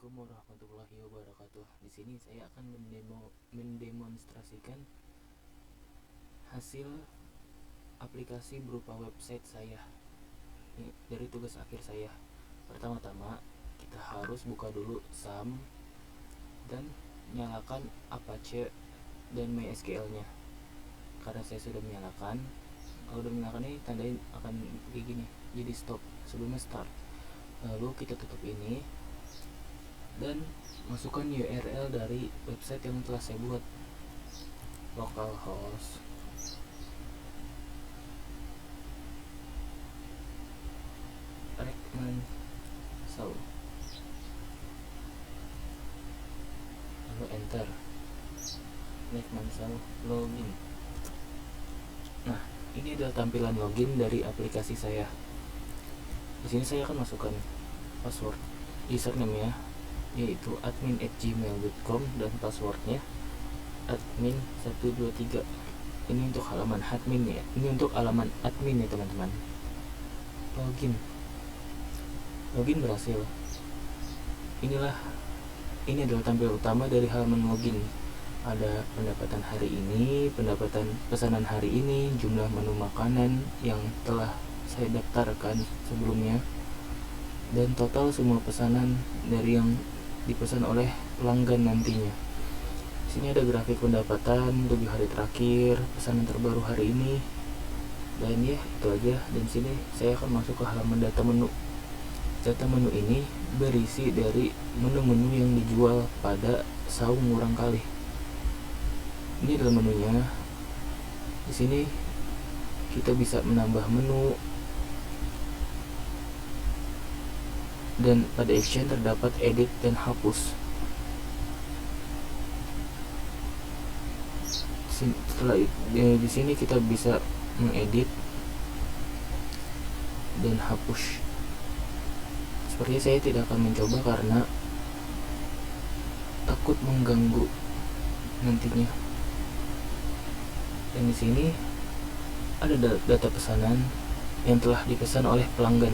Assalamualaikum warahmatullahi wabarakatuh. Di sini saya akan mendemonstrasikan hasil aplikasi berupa website saya. Ini dari tugas akhir saya. Pertama-tama kita harus buka dulu SAM dan nyalakan Apache dan MySQL-nya. Karena saya sudah menyalakan, kalau udah menyalakan ini tandain akan kayak gini, jadi stop sebelumnya start. Lalu kita tutup ini dan masukkan URL dari website yang telah saya buat, localhost Rekman Sau, lalu enter Rekman Sau login. Nah, ini adalah tampilan login dari aplikasi saya. Di sini saya akan masukkan password username ya, yaitu admin@gmail.com, dan passwordnya admin123. Ini untuk halaman admin ya, ini untuk halaman admin ya teman-teman. Login berhasil. Ini adalah tampilan utama dari halaman login. Ada pendapatan hari ini, pendapatan pesanan hari ini, jumlah menu makanan yang telah saya daftarkan sebelumnya, dan total semua pesanan dari yang dipesan oleh pelanggan nantinya. Di sini ada grafik pendapatan 7 hari terakhir, pesanan terbaru hari ini, dan ya itu aja. Dan sini saya akan masuk ke halaman data menu. Data menu ini berisi dari menu-menu yang dijual pada saung murang kali. Ini adalah menunya. Di sini kita bisa menambah menu, dan pada action terdapat edit dan hapus. Setelah di sini kita bisa mengedit dan hapus. Sepertinya saya tidak akan mencoba karena takut mengganggu nantinya. Dan di sini ada data pesanan yang telah dipesan oleh pelanggan.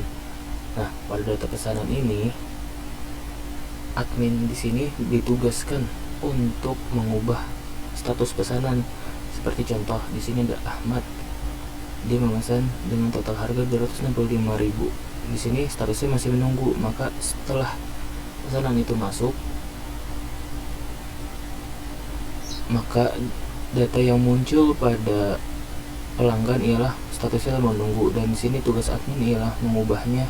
Nah, pada data pesanan ini, admin di sini ditugaskan untuk mengubah status pesanan. Seperti contoh di sini ada Ahmad, dia memesan dengan total harga 265.000. Di sini statusnya masih menunggu, maka setelah pesanan itu masuk, maka data yang muncul pada pelanggan ialah statusnya menunggu, dan di sini tugas admin ialah mengubahnya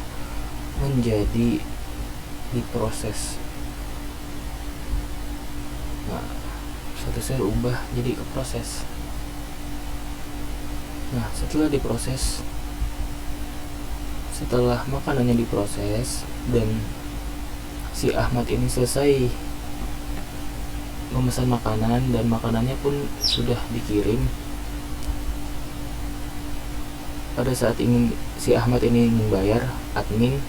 menjadi diproses. Nah, statusnya ubah jadi proses. Nah, setelah diproses, setelah makanannya diproses dan si Ahmad ini selesai memesan makanan dan makanannya pun sudah dikirim, pada saat ingin si Ahmad ini membayar, admin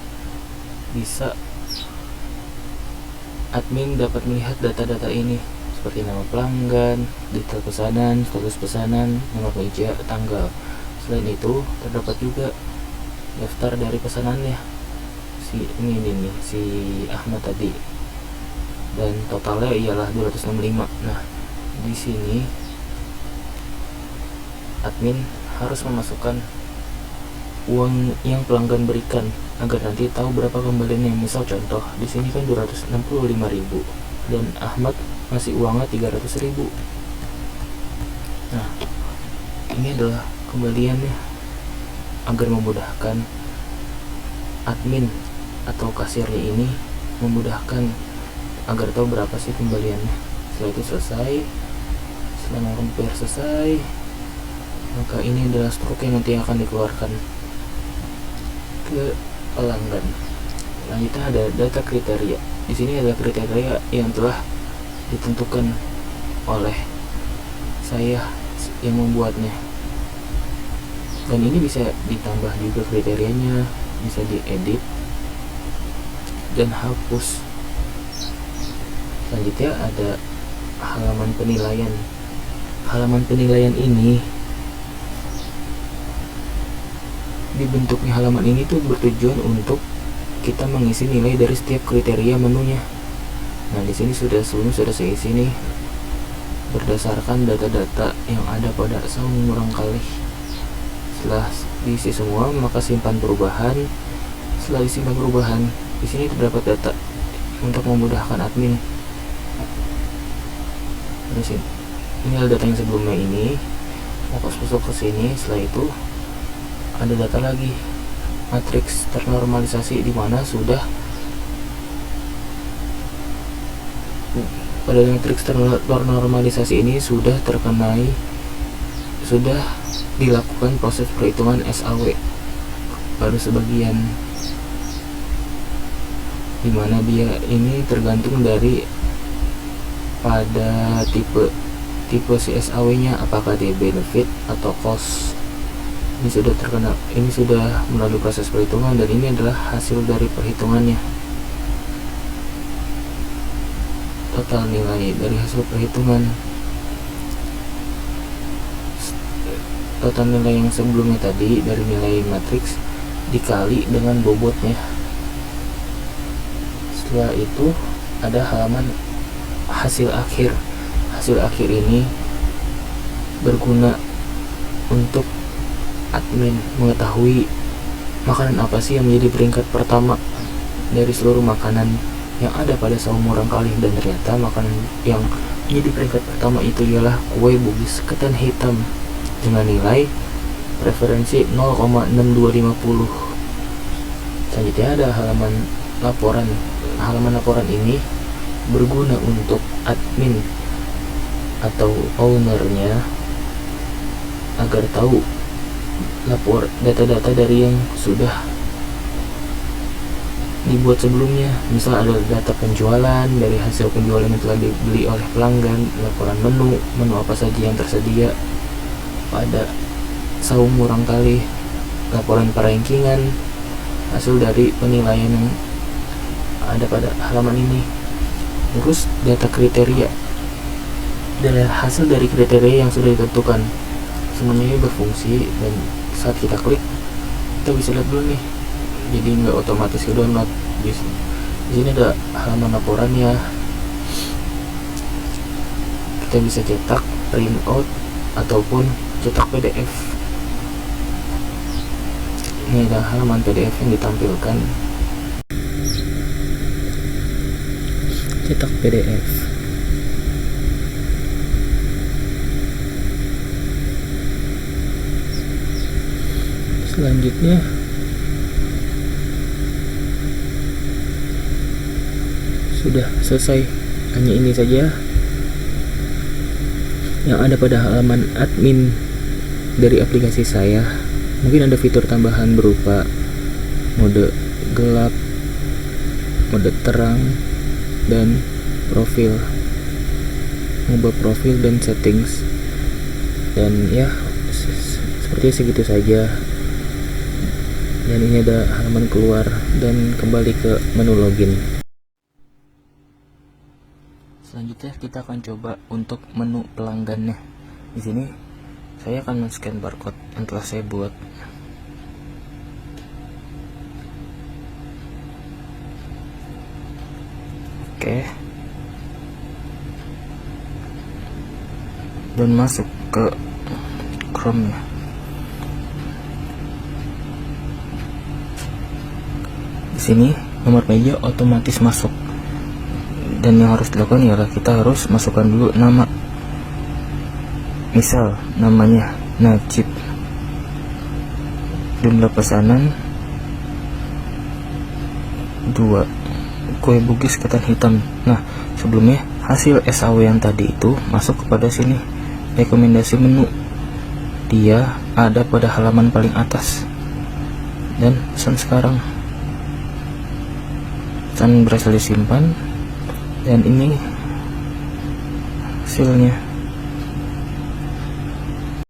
dapat melihat data-data ini seperti nama pelanggan, detail pesanan, status pesanan, nomor meja, tanggal. Selain itu terdapat juga daftar dari pesanannya si Ahmad tadi, dan totalnya ialah 265. Nah, di sini admin harus memasukkan uang yang pelanggan berikan agar nanti tahu berapa kembaliannya. Misal contoh di sini kan 265.000 dan Ahmad masih uangnya 300.000. Nah, ini adalah kembaliannya agar memudahkan admin atau kasirnya ini, memudahkan agar tahu berapa sih kembaliannya. Setelah itu selesai, setelah compare selesai, maka ini adalah stroke yang nanti akan dikeluarkan ke pelanggan. Selanjutnya ada data kriteria. Di sini ada kriteria yang telah ditentukan oleh saya yang membuatnya, dan ini bisa ditambah juga kriterianya, bisa diedit dan hapus. Selanjutnya ada halaman penilaian. Halaman penilaian ini, dibentuknya halaman ini tuh bertujuan untuk kita mengisi nilai dari setiap kriteria menunya. Nah, di sini sebelumnya sudah saya isi nih berdasarkan data-data yang ada pada saung murang kali. Setelah diisi semua, maka simpan perubahan. Setelah disimpan perubahan, di sini terdapat data untuk memudahkan admin. Di sini, ini adalah data yang sebelumnya ini. Masuk ke sini. Setelah itu ada data lagi, matriks ternormalisasi, di mana sudah pada matriks ternormalisasi ini sudah dilakukan proses perhitungan SAW pada sebagian, dimana dia ini tergantung dari pada tipe si SAW nya, apakah dia benefit atau cost. Ini sudah melalui proses perhitungan, dan ini adalah hasil dari perhitungannya. Total nilai dari hasil perhitungan, total nilai yang sebelumnya tadi dari nilai matriks dikali dengan bobotnya. Setelah itu ada halaman hasil akhir. Hasil akhir ini berguna untuk admin mengetahui makanan apa sih yang menjadi peringkat pertama dari seluruh makanan yang ada pada saung murang kali. Dan ternyata makanan yang menjadi peringkat pertama itu ialah kue bugis ketan hitam dengan nilai preferensi 0,6250. Selanjutnya ada halaman laporan. Halaman laporan ini berguna untuk admin atau ownernya agar tahu data-data dari yang sudah dibuat sebelumnya. Misal ada data penjualan, dari hasil penjualan yang telah dibeli oleh pelanggan, laporan menu apa saja yang tersedia pada saung murang kali, laporan perankingan, hasil dari penilaian yang ada pada halaman ini. Terus data kriteria dan hasil dari kriteria yang sudah ditentukan. Semuanya ini berfungsi, dan saat kita klik kita bisa lihat dulu nih, jadi nggak otomatis ke download. Di sini ada halaman laporannya, kita bisa cetak, print out, ataupun cetak PDF. Ini ada halaman PDF yang ditampilkan, cetak PDF. Selanjutnya sudah selesai, hanya ini saja yang ada pada halaman admin dari aplikasi saya. Mungkin ada fitur tambahan berupa mode gelap, mode terang, dan profil, mengubah profil dan settings. Dan ya seperti segitu saja. Dan ini ada halaman keluar dan kembali ke menu login. Selanjutnya kita akan coba untuk menu pelanggannya. Di sini saya akan men-scan barcode yang telah saya buat. Oke. Dan masuk ke Chrome-nya. Di sini nomor meja otomatis masuk, dan yang harus dilakukan ialah kita harus masukkan dulu nama. Misal namanya Najib, jumlah pesanan 2, kue bugis ketan hitam. Nah, sebelumnya hasil SAW yang tadi itu masuk kepada sini, rekomendasi menu. Dia ada pada halaman paling atas, dan pesan sekarang berhasil disimpan, dan ini hasilnya.